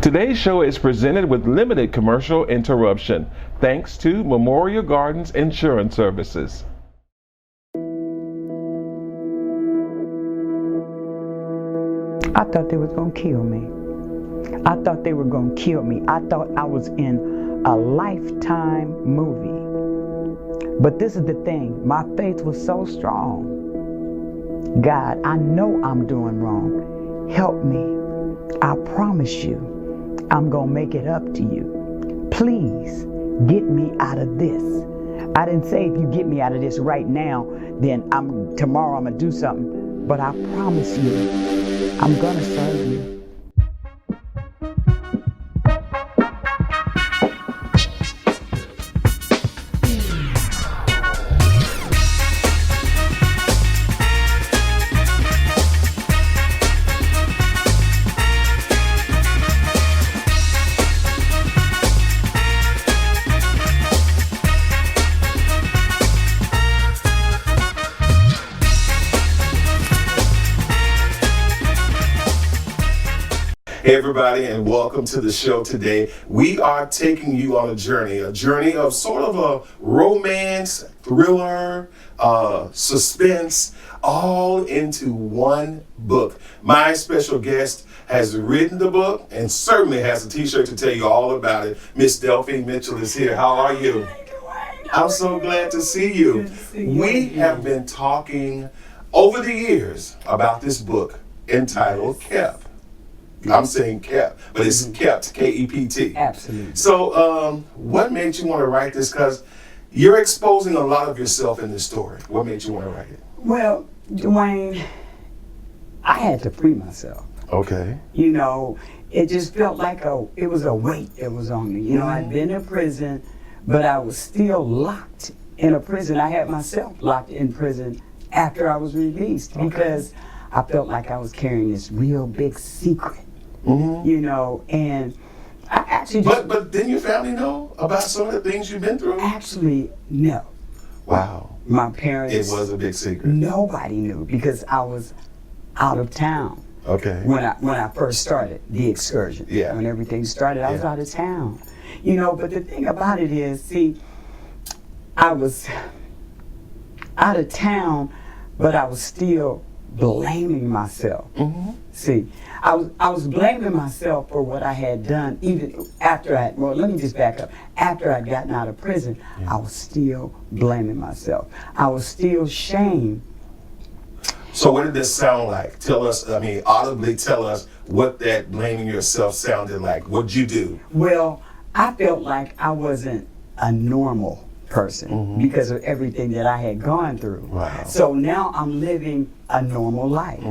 Today's show is presented with limited commercial interruption, thanks to Memorial Gardens Insurance Services. I thought they was gonna kill me. I thought they were gonna kill me. I thought I was in a Lifetime movie. But this is the thing, my faith was so strong. God, I know I'm doing wrong. Help me. I promise you, I'm gonna make it up to you. Please get me out of this. I didn't say if you get me out of this right now, then tomorrow I'm gonna do something. But I promise you, I'm gonna serve you. Hey everybody, and welcome to the show today. We are taking you on a journey of sort of a romance, thriller, suspense, all into one book. My special guest has written the book and certainly has a t-shirt to tell you all about it. Miss Delphine Mitchell is here. How are you? I'm so glad to see you. We have been talking over the years about this book entitled Kept. I'm saying kept, but it's kept, K-E-P-T. Absolutely. So what made you want to write this? Because you're exposing a lot of yourself in this story. What made you want to write it? Well, Dewayne, I had to free myself. Okay. You know, it just felt like it was a weight that was on me. You know, I'd been in prison, but I was still locked in a prison. I had myself locked in prison after I was released because I felt like I was carrying this real big secret. You know, and I actually just... But didn't your family know about some of the things you've been through? Actually, no. Wow. My parents... It was a big secret. Nobody knew because I was out of town. Okay. When I first started the excursion. Yeah. When everything started, I was out of town. You know, but the thing about it is, see, I was out of town, but I was still blaming myself. See, I was blaming myself for what I had done even after let me just back up. After I'd gotten out of prison, I was still blaming myself. I was still shamed. So what did this sound like? Tell us, audibly tell us what that blaming yourself sounded like. What'd you do? Well, I felt like I wasn't a normal person because of everything that I had gone through. Wow. So now I'm living a normal life.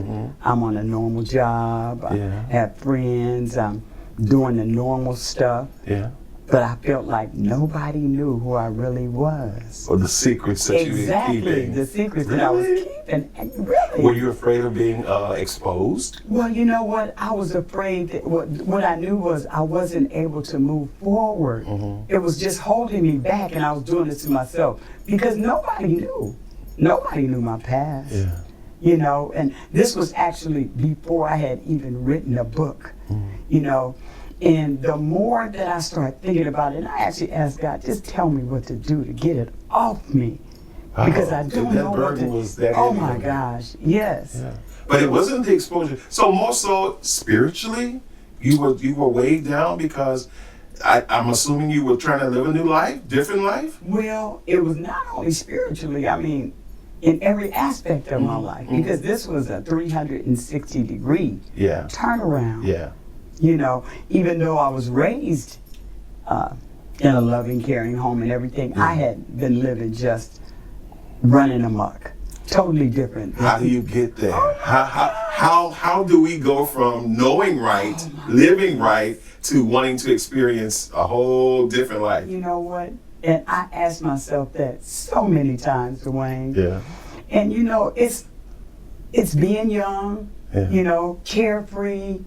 I'm on a normal job. I have friends. I'm doing the normal stuff. Yeah. But I felt like nobody knew who I really was. Or the secrets that you were keeping. The secrets that I was keeping. Really. Were you afraid of being exposed? Well, you know what? I was afraid that what I knew was I wasn't able to move forward. It was just holding me back, and I was doing it to myself because nobody knew. Nobody knew my past. Yeah. You know, and this was actually before I had even written a book. You know. And the more that I started thinking about it, and I actually asked God, just tell me what to do to get it off me. Because I don't know what to... Was that oh my gosh, yes. Yeah. But it wasn't the exposure. So more so spiritually, you were weighed down because I'm assuming you were trying to live a new life, different life? Well, it was not only spiritually, I mean, in every aspect of my life. Because this was a 360-degree turnaround. Yeah. You know, even though I was raised in a loving, caring home and everything, I had been living just running amok. Totally different. How do you get there? How do we go from knowing right, living right, to wanting to experience a whole different life? You know what? And I asked myself that so many times, Dewayne. Yeah. And you know, it's being young, you know, carefree,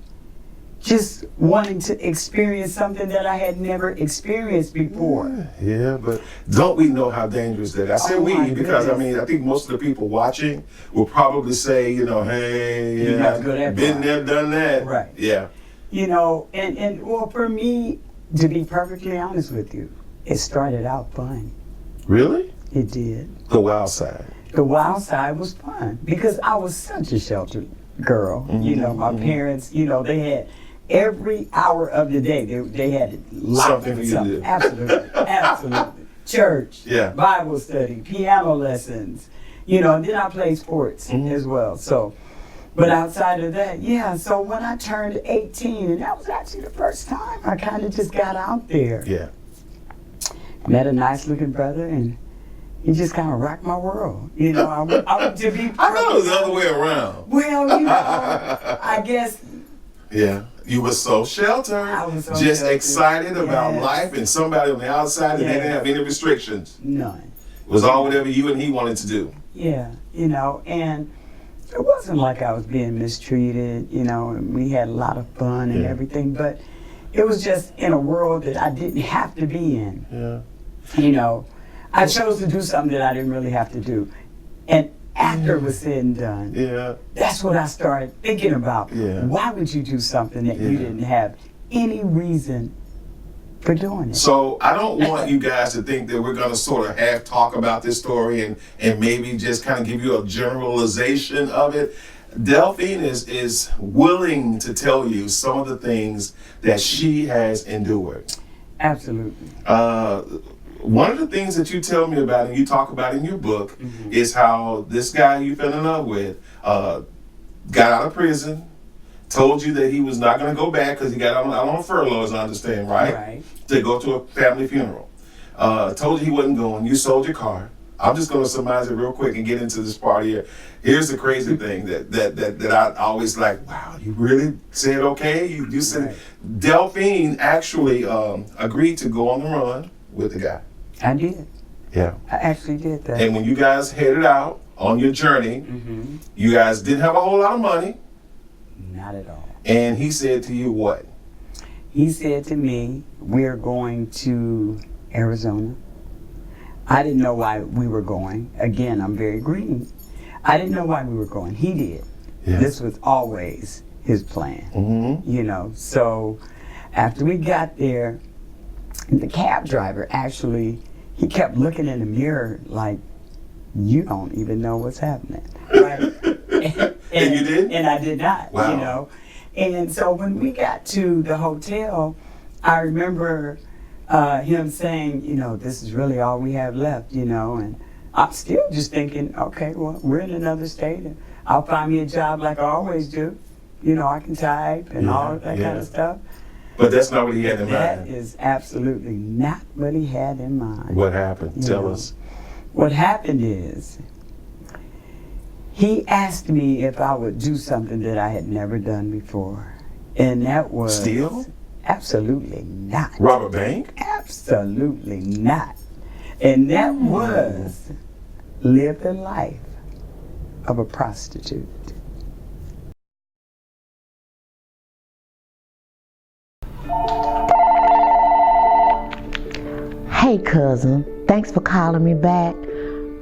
just wanting to experience something that I had never experienced before. Yeah, but don't we know how dangerous that is? I say we because I think most of the people watching will probably say, hey, you have to go that been far. there, done that. Right. Yeah. You know, and well, for me, to be perfectly honest with you, it started out fun. Really? It did. The wild side. The wild side was fun because I was such a sheltered girl. You know, my parents, you know, they had every hour of the day, they had Something for you to do. Absolutely, absolutely. Church, Yeah. Bible study, piano lessons, you know, and then I played sports as well. So, but outside of that, yeah. So when I turned 18, and that was actually the first time I kind of just got out there. Yeah. Met a nice looking brother, and he just kind of rocked my world. You know, I would to be. I thought it was the other way around. Well, you know, I guess. Yeah. You were so sheltered. I was so just sheltered. excited about Yes. life and somebody on the outside, and they didn't Yes. have any restrictions. None. It was all whatever you and he wanted to do. Yeah, you know, and it wasn't like I was being mistreated, you know, and we had a lot of fun and Yeah. everything, but it was just in a world that I didn't have to be in. Yeah. You know, I chose to do something that I didn't really have to do. And after it was said and done, Yeah. that's what I started thinking about. Yeah. Why would you do something that you Yeah. didn't have any reason for doing it? So I don't want you guys to think that we're going to sort of half talk about this story and maybe just kind of give you a generalization of it. Delphine is willing to tell you some of the things that she has endured. Absolutely. One of the things that you tell me about and you talk about in your book is how this guy you fell in love with got out of prison, told you that he was not going to go back because he got out on furlough, as I understand, right? Right. To go to a family funeral. Told you he wasn't going. You sold your car. I'm just going to surmise it real quick and get into this part here. Here's the crazy thing that I always like, wow, you really said okay? You said Right. Delphine actually agreed to go on the run with the guy. I did. Yeah. I actually did that. And when you guys headed out on your journey, you guys didn't have a whole lot of money. Not at all. And he said to you what? He said to me, we're going to Arizona. I didn't know why we were going. Again, I'm very green. I didn't know why we were going. He did. Yeah. This was always his plan. You know, so after we got there, the cab driver actually, he kept looking in the mirror like, you don't even know what's happening. Right? And you did? And I did not, Wow. you know. And so when we got to the hotel, I remember him saying, you know, this is really all we have left, you know. And I'm still just thinking, okay, well, we're in another state, and I'll find me a job like I always do. You know, I can type and all of that kind of stuff. But that's not what he had in That mind. is absolutely not what he had in mind. What happened? You Tell know, us. What happened is, he asked me if I would do something that I had never done before. And that was... Steal? Absolutely not. Rob a bank? Absolutely not. And that was live the life of a prostitute. Hey cousin, thanks for calling me back.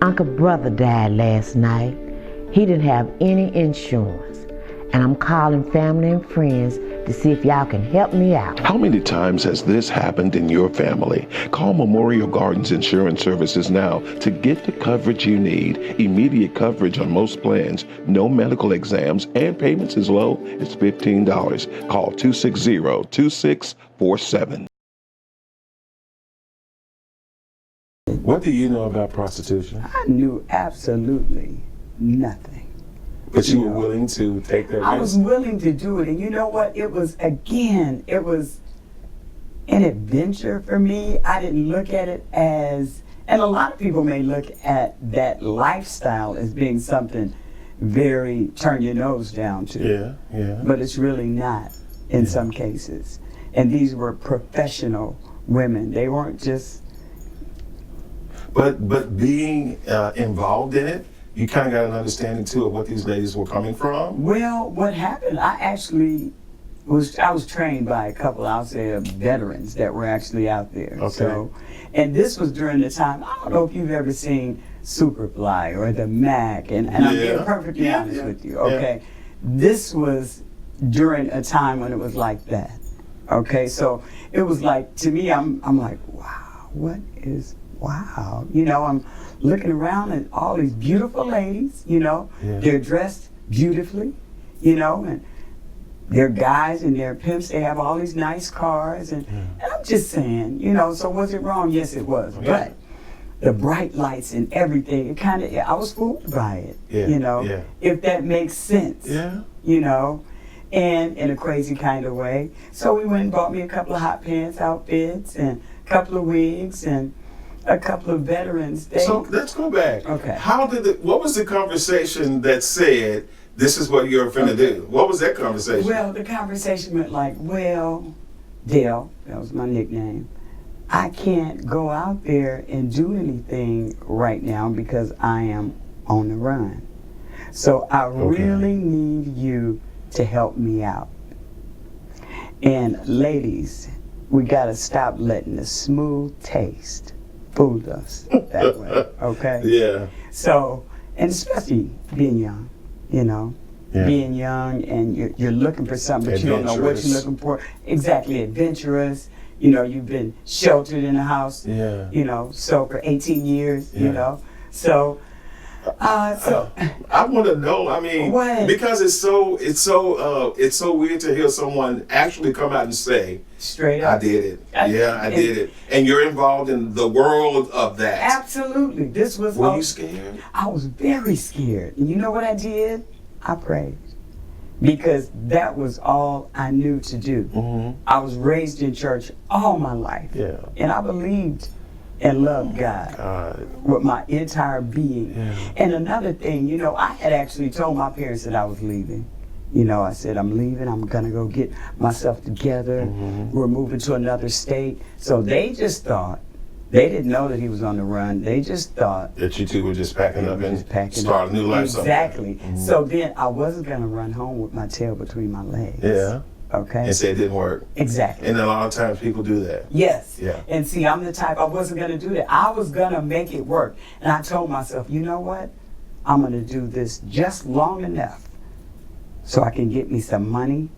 Uncle brother died last night. He didn't have any insurance. And I'm calling family and friends to see if y'all can help me out. How many times has this happened in your family? Call Memorial Gardens Insurance Services now to get the coverage you need. Immediate coverage on most plans, no medical exams, and payments as low as $15. Call 260-2647. What do you know about prostitution? I knew absolutely nothing. But you were willing to take that I was risk? willing to do it. And you know what? It was an adventure for me. I didn't look at it as, and a lot of people may look at that lifestyle as being something very turn your nose down to. Yeah, yeah. But it's really not in some cases. And these were professional women. They weren't just... But being involved in it, you kind of got an understanding too of what these ladies were coming from. Well, what happened, I was trained by a couple, I'll say, of veterans that were actually out there. Okay. So, and this was during the time, I don't know if you've ever seen Superfly or the Mac, and I'm being perfectly honest with you, okay? This was during a time when it was like that. Okay, so it was like, to me, I'm like, wow, wow. You know, I'm looking around at all these beautiful ladies, you know, they're dressed beautifully, you know, and they're guys and they're pimps, they have all these nice cars, and I'm just saying, you know, so was it wrong? Yes, it was, but the bright lights and everything, it kind of, I was fooled by it, you know, if that makes sense, you know, and in a crazy kind of way. So we went and bought me a couple of hot pants outfits and a couple of wigs and a couple of veterans. So let's go back. Okay. What was the conversation that said, this is what you're finna do? What was that conversation? Well, the conversation went like, well, Dale, that was my nickname, I can't go out there and do anything right now because I am on the run. So I really need you to help me out. And ladies, we gotta stop letting the smooth taste fool us that way, okay? Yeah. So, and especially being young, you know, being young and you're looking for something, but you don't know what you're looking for. Exactly, adventurous. You know, you've been sheltered in a house, you know, so for 18 years, you know. So, I want to know. I mean, because it's so weird to hear someone actually come out and say, straight up, I did it. I did it. And you're involved in the world of that. Absolutely. This was. Were you scared? I was very scared. And you know what I did? I prayed. Because that was all I knew to do. I was raised in church all my life. And I believed and loved God with my entire being. And another thing, you know, I had actually told my parents that I was leaving. You know, I said, I'm leaving, I'm gonna go get myself together. We're moving to another state. So they just thought, they didn't know that he was on the run. They just thought that you two were just packing up and start a new life. Exactly. So then I wasn't gonna run home with my tail between my legs. Okay. And say it didn't work. Exactly. And a lot of times people do that. Yes. And see, I'm the type, I wasn't gonna do that. I was gonna make it work. And I told myself, you know what? I'm gonna do this just long enough so I can get me some money,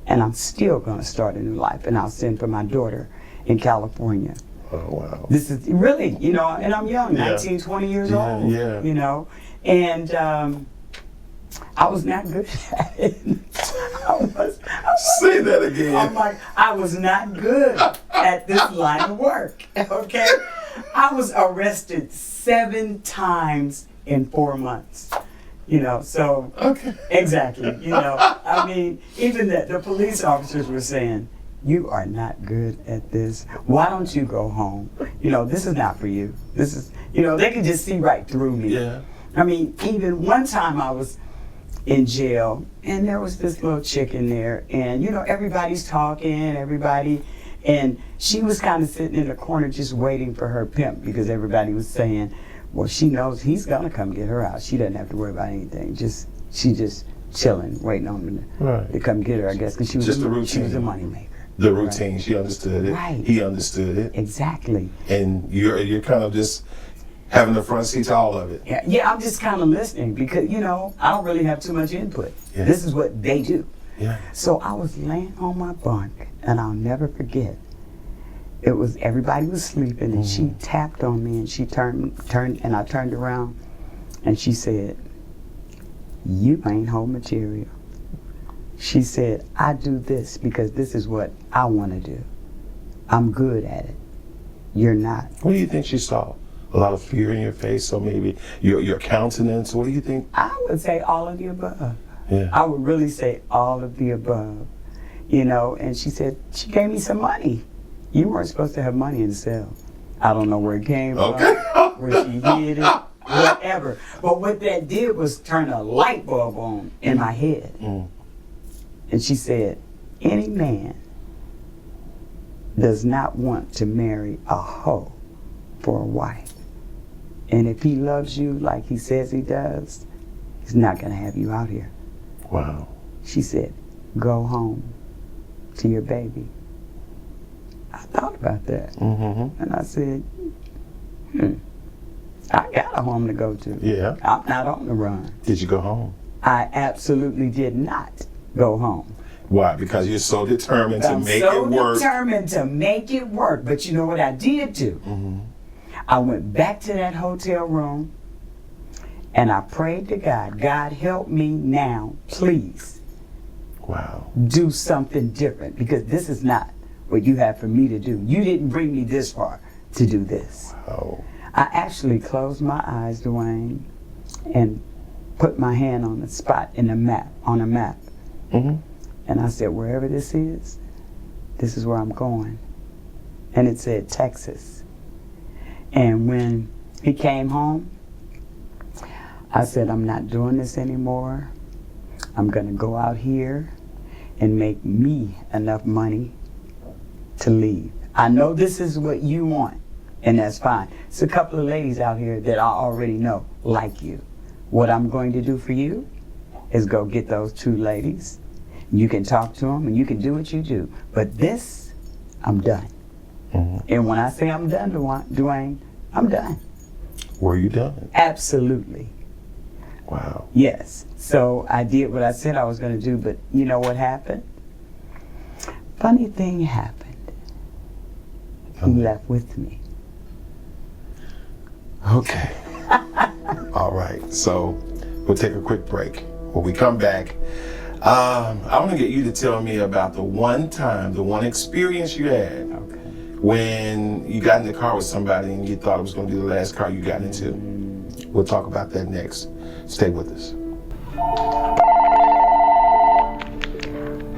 and I'm still gonna start a new life, and I'll send for my daughter in California. Oh, wow. This is really, you know, and I'm young, 19, 20 years old, you know, and I was not good at it. Say that again. I'm like, I was not good at this line of work, okay? I was arrested 7 times in 4 months. You know, so, exactly, you know, I mean, even the police officers were saying, you are not good at this. Why don't you go home? You know, this is not for you. This is, you know, they could just see right through me. I mean, even one time I was in jail and there was this little chick in there and, you know, everybody's talking, and she was kind of sitting in the corner just waiting for her pimp because everybody was saying, well, she knows he's gonna come get her out. She doesn't have to worry about anything. She just chilling, waiting on him to come get her, I guess, because she was a money maker. The routine, she understood it. He understood it. Exactly. And you're kind of just having the front seat to all of it. Yeah, I'm just kind of listening because, you know, I don't really have too much input. This is what they do. So I was laying on my bunk, and I'll never forget. It was, everybody was sleeping, and she tapped on me, and she turned, and I turned around, and she said, you ain't home material. She said, I do this because this is what I want to do. I'm good at it. You're not. What do you think she saw? A lot of fear in your face, or maybe your countenance? What do you think? I would say all of the above. I would really say all of the above. You know, and she said, she gave me some money. You weren't supposed to have money in the cell. I don't know where it came from, where she hid it, whatever. But what that did was turn a light bulb on in my head. And she said, any man does not want to marry a hoe for a wife. And if he loves you like he says he does, he's not going to have you out here. Wow. She said, go home to your baby. I thought about that. And I said, I got a home to go to. I'm not on the run. Did you go home? I absolutely did not. go home. Why? Because you're so determined to make it work. I'm so determined to make it work. But you know what I did do? Mm-hmm. I went back to that hotel room and I prayed to God. God, help me now, please. Wow. Do something different, because this is not what you have for me to do. You didn't bring me this far to do this. Oh. I actually closed my eyes, Dewayne, and put my hand on the spot in the map, on a map. Mm-hmm. And I said, wherever this is where I'm going. And it said Texas. And when he came home, I said, I'm not doing this anymore. I'm gonna go out here and make me enough money to leave. I know this is what you want, and that's fine. It's a couple of ladies out here that I already know like you. What I'm going to do for you is go get those 2 ladies. You can talk to them and you can do what you do. But this, I'm done. Mm-hmm. And when I say I'm done, Dewayne, I'm done. Were you done? Absolutely. Wow. Yes. So I did what I said I was going to do, but you know what happened? Funny thing happened. He left with me. Okay. All right. So we'll take a quick break. When we come back, I want to get you to tell me about the one time, the one experience you had when you got in the car with somebody and you thought it was going to be the last car you got into. We'll talk about that next. Stay with us.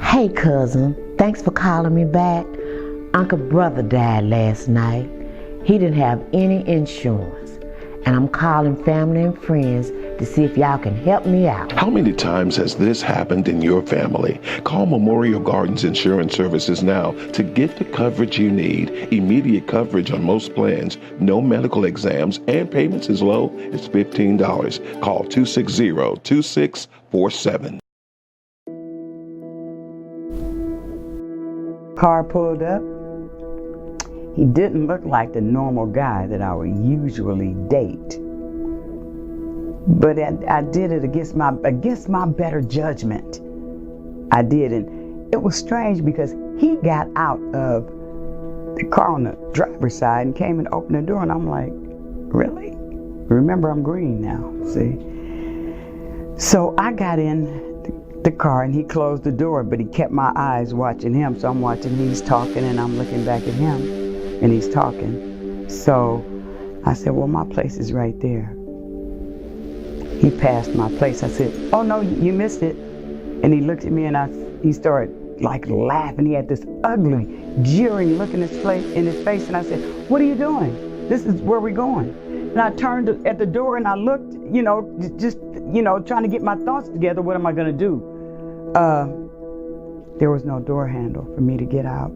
Hey cousin, thanks for calling me back. Uncle brother died last night. He didn't have any insurance. And I'm calling family and friends to see if y'all can help me out. How many times has this happened in your family? Call Memorial Gardens Insurance Services now to get the coverage you need. Immediate coverage on most plans, no medical exams, and payments as low as $15. Call 260-2647. Car pulled up. He didn't look like the normal guy that I would usually date. But I did it against my better judgment. I did, and it was strange because he got out of the car on the driver's side and came and opened the door, and I'm like, really? Remember, I'm green now, see? So I got in the car and he closed the door, but he kept my eyes watching him. So I'm watching, he's talking and I'm looking back at him and he's talking. So I said, well, my place is right there. He passed my place. I said, oh no, you missed it. And he looked at me and he started like laughing. He had this ugly, jeering look in his face. And I said, what are you doing? This is where we're going. And I turned at the door and I looked, just trying to get my thoughts together. What am I gonna do? There was no door handle for me to get out.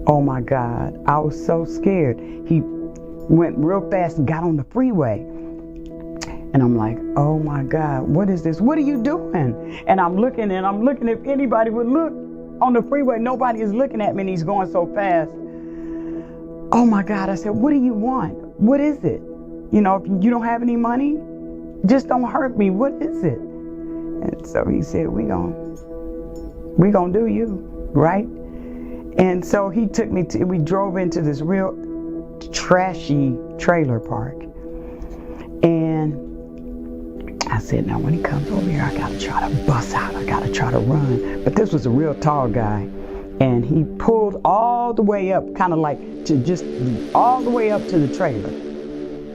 Oh my God, I was so scared. He went real fast and got on the freeway. And I'm like, oh my God, what is this? What are you doing? And I'm looking if anybody would look on the freeway. Nobody is looking at me and he's going so fast. Oh my God, I said, what do you want? What is it? If you don't have any money, just don't hurt me. What is it? And so he said, we gonna do you, right? And so he took me we drove into this real trashy trailer park. And I said, now when he comes over here, I gotta try to bust out. I gotta try to run. But this was a real tall guy. And he pulled all the way up, kind of like all the way up to the trailer.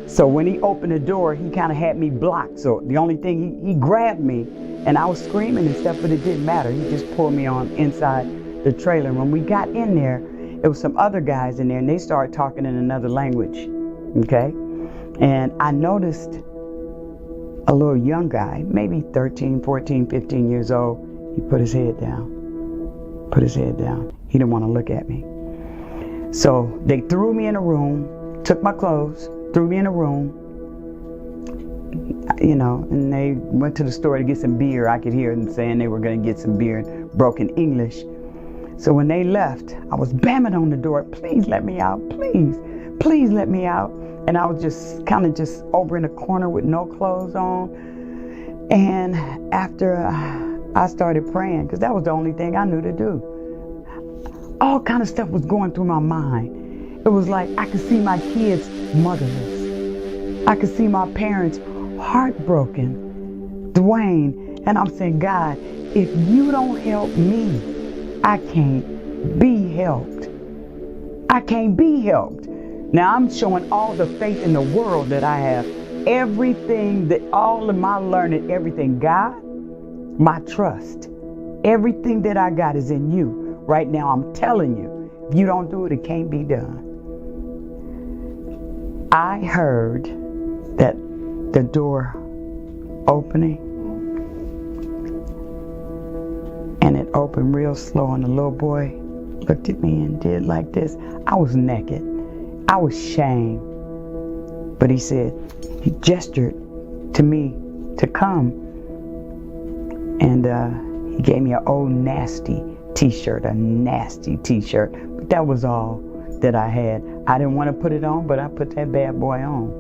So when he opened the door, he kind of had me blocked. So the only thing, he grabbed me and I was screaming and stuff, but it didn't matter. He just pulled me on inside the trailer. And when we got in there, it was some other guys in there and they started talking in another language, okay? And I noticed a little young guy, maybe 13, 14, 15 years old. He put his head down. He didn't want to look at me. So they threw me in a room, took my clothes, threw me in a room, and they went to the store to get some beer. I could hear them saying they were going to get some beer in broken English. So when they left, I was banging on the door, please let me out, please let me out. And I was just kind of over in a corner with no clothes on. And after I started praying because that was the only thing I knew to do. All kind of stuff was going through my mind. It was like I could see my kids motherless. I could see my parents heartbroken. Dewayne, and I'm saying, God, if you don't help me, I can't be helped. I can't be helped. Now I'm showing all the faith in the world that I have. Everything that, all of my learning, everything, God, my trust, everything that I got is in you. Right now, I'm telling you, if you don't do it, it can't be done. I heard that the door opening, and it opened real slow, and the little boy looked at me and did like this. I was naked. I was shamed. But he said, he gestured to me to come, and he gave me an old nasty t-shirt, a nasty t-shirt. But that was all that I had. I didn't want to put it on, but I put that bad boy on.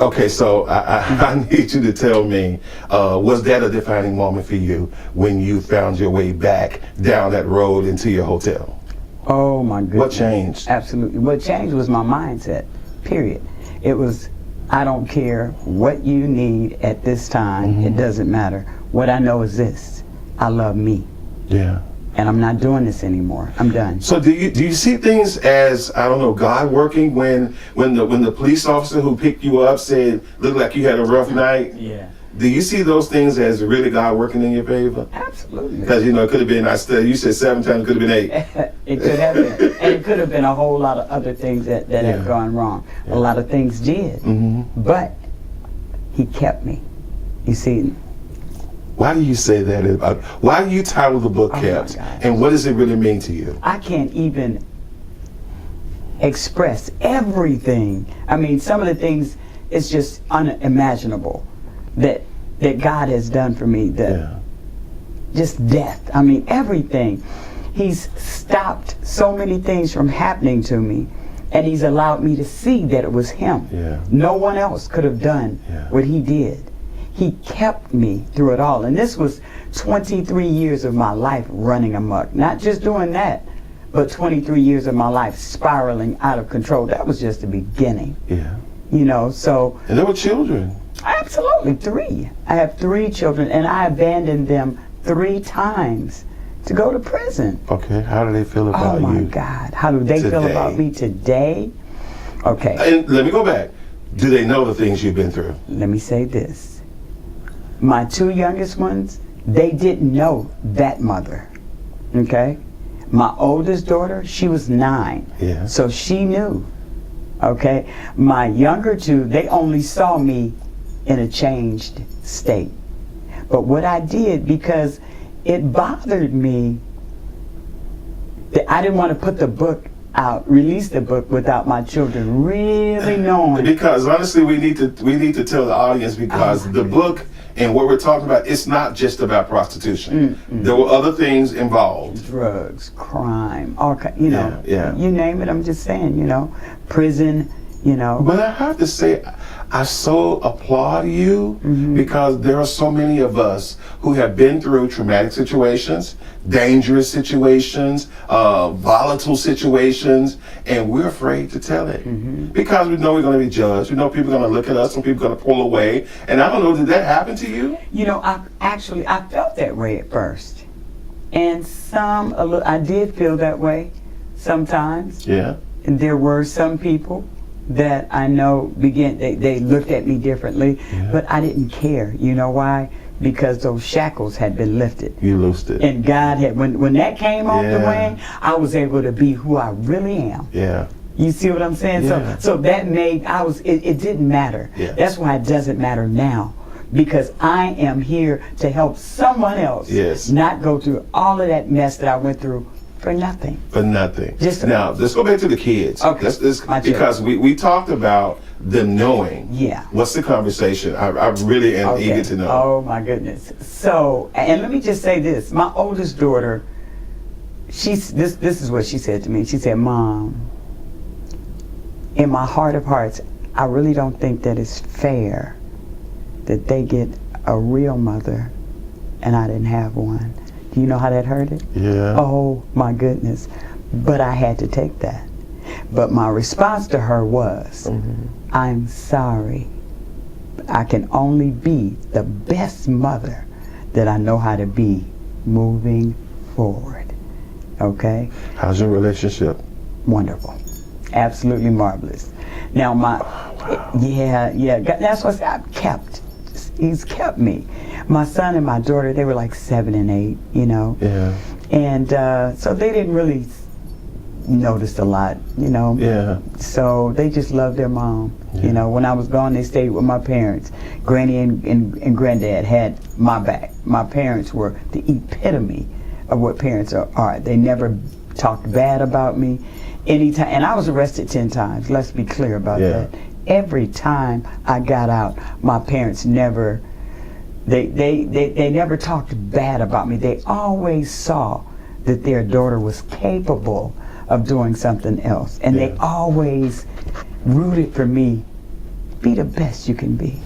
Okay, so I need you to tell me, was that a defining moment for you when you found your way back down that road into your hotel? Oh my goodness. What changed? Absolutely. What changed was my mindset, period. It was, I don't care what you need at this time. It doesn't matter. What I know is this: I love me. Yeah. And I'm not doing this anymore. I'm done. So do you see things as, I don't know, God working when the police officer who picked you up said, looked like you had a rough night? Yeah. Do you see those things as really God working in your favor? Absolutely. Because, it could have been, you said 7 times, it could have been 8. It could have been. And it could have been a whole lot of other things that have gone wrong. A lot of things did. But he kept me. You see. Why do you say that? Why do you title the book Kept? And what does it really mean to you? I can't even express everything. I mean, some of the things, it's just unimaginable that God has done for me. Just death. I mean, everything. He's stopped so many things from happening to me, and he's allowed me to see that it was him. No one else could have done what he did. He kept me through it all. And this was 23 years of my life running amok. Not just doing that, but 23 years of my life spiraling out of control. That was just the beginning. So. And there were children. Absolutely, 3. I have 3 children, and I abandoned them 3 times to go to prison. Okay, how do they feel about you? Oh my God, how do they feel about me today? Okay. And let me go back. Do they know the things you've been through? Let me say this. My 2 youngest ones, they didn't know that mother, okay? My oldest daughter, she was 9, so she knew, okay? My younger 2, they only saw me in a changed state. But what I did, because it bothered me that I didn't want to put the book out, release the book without my children really knowing. Because honestly, we need to tell the audience, because the book and what we're talking about, it's not just about prostitution. There were other things involved. Drugs, crime, all you name it. I'm just saying, prison, But I have to say, I so applaud you, because there are so many of us who have been through traumatic situations, dangerous situations, volatile situations, and we're afraid to tell it because we know we're going to be judged. We know people are going to look at us and people are going to pull away. And I don't know, did that happen to you? I felt that way at first, and I did feel that way sometimes. Yeah. And there were some people that I know they looked at me differently, but I didn't care. You know why? Because those shackles had been lifted. You loosed it. And God had, when that came off the way, I was able to be who I really am. Yeah. You see what I'm saying? Yeah. So that made, it didn't matter. Yeah. That's why it doesn't matter now. Because I am here to help someone else not go through all of that mess that I went through for nothing. For nothing. Now, let's go back to the kids. Okay. Because we talked about them knowing. Yeah. What's the conversation? I really am eager to know. Oh my goodness. So, and let me just say this. My oldest daughter, this is what she said to me. She said, "Mom, in my heart of hearts, I really don't think that it's fair that they get a real mother and I didn't have one. Do you know how that hurted? Yeah. Oh my goodness. But I had to take that. But my response to her was, I'm sorry. I can only be the best mother that I know how to be moving forward. Okay? How's your relationship? Wonderful. Absolutely marvelous. Now yeah, that's what I've kept. He's kept me. My son and my daughter, they were like 7 and 8, you know. Yeah. And so they didn't really notice a lot, you know. Yeah. So they just loved their mom. Yeah. You know, when I was gone, they stayed with my parents. Granny and granddad had my back. My parents were the epitome of what parents are. They never talked bad about me. Anytime, and I was arrested 10 times. Let's be clear about that. Every time I got out, my parents never, they never talked bad about me. They always saw that their daughter was capable of doing something else, and they always rooted for me. Be the best you can be.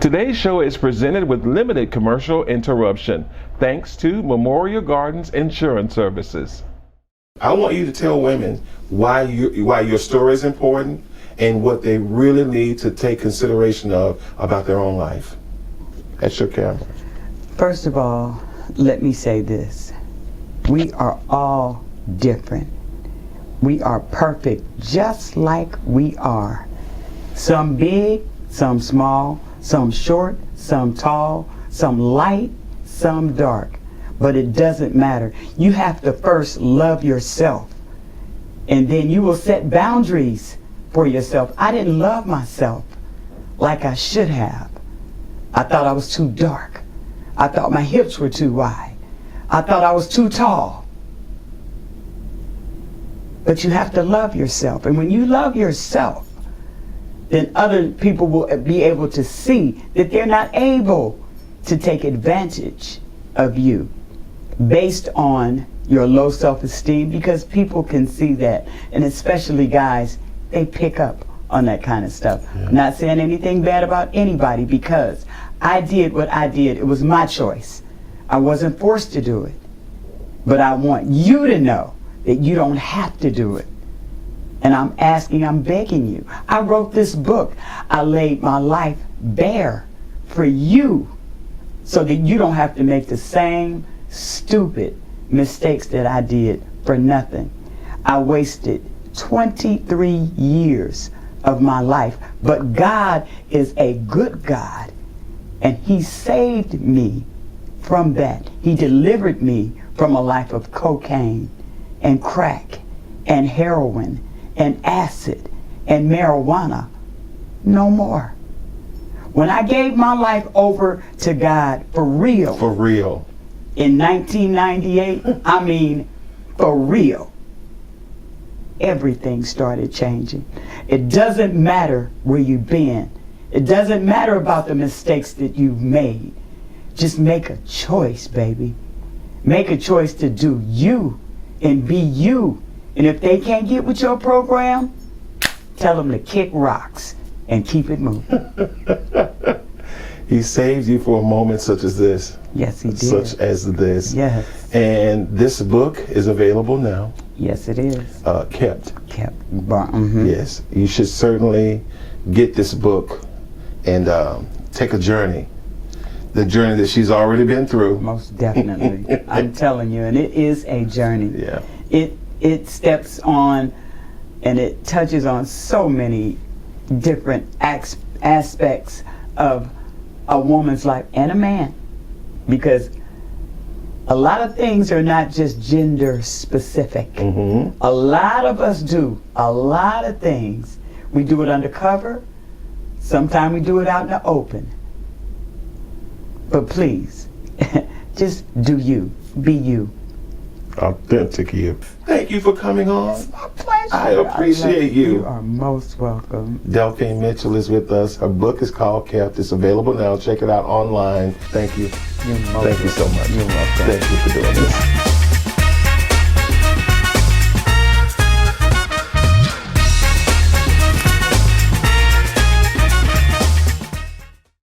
Today's show is presented with limited commercial interruption, thanks to Memorial Gardens Insurance Services. I want you to tell women why your story is important and what they really need to take consideration of about their own life. That's your camera. First of all, let me say this. We are all different. We are perfect just like we are. Some big, some small, some short, some tall, some light, some dark. But it doesn't matter. You have to first love yourself, and then you will set boundaries for yourself. I didn't love myself like I should have. I thought I was too dark. I thought my hips were too wide. I thought I was too tall. But you have to love yourself. And when you love yourself, then other people will be able to see that they're not able to take advantage of you based on your low self-esteem, because people can see that, and especially guys, they pick up on that kind of stuff. I'm not saying anything bad about anybody, because I did what I did. It was my choice. I wasn't forced to do it. But I want you to know that you don't have to do it. And I'm begging you. I wrote this book. I laid my life bare for you so that you don't have to make the same stupid mistakes that I did for nothing. I wasted 23 years of my life, but God is a good God, and He saved me from that. He delivered me from a life of cocaine and crack and heroin and acid and marijuana. No more. When I gave my life over to God for real, in 1998, I mean for real, everything started changing. It doesn't matter where you've been. It doesn't matter about the mistakes that you've made. Just make a choice, baby. Make a choice to do you and be you. And if they can't get with your program, tell them to kick rocks and keep it moving. He saved you for a moment such as this. Yes, He did. Such as this. Yes. And this book is available now. Yes, it is. Kept. Yes. You should certainly get this book and take a journey. The journey that she's already been through. Most definitely. I'm telling you, and it is a journey. Yeah. It steps on and it touches on so many different aspects of a woman's life and a man, because a lot of things are not just gender specific. A lot of us do a lot of things. We do it undercover. Sometimes we do it out in the open. But please, just do you. Be you. Authentic you. Thank you for coming on. It's my pleasure. I appreciate you. You are most welcome. Delphine Mitchell is with us. Her book is called Kept. It's available now. Check it out online. Thank you. You're most Thank you so much. You're welcome. Thank you for doing this.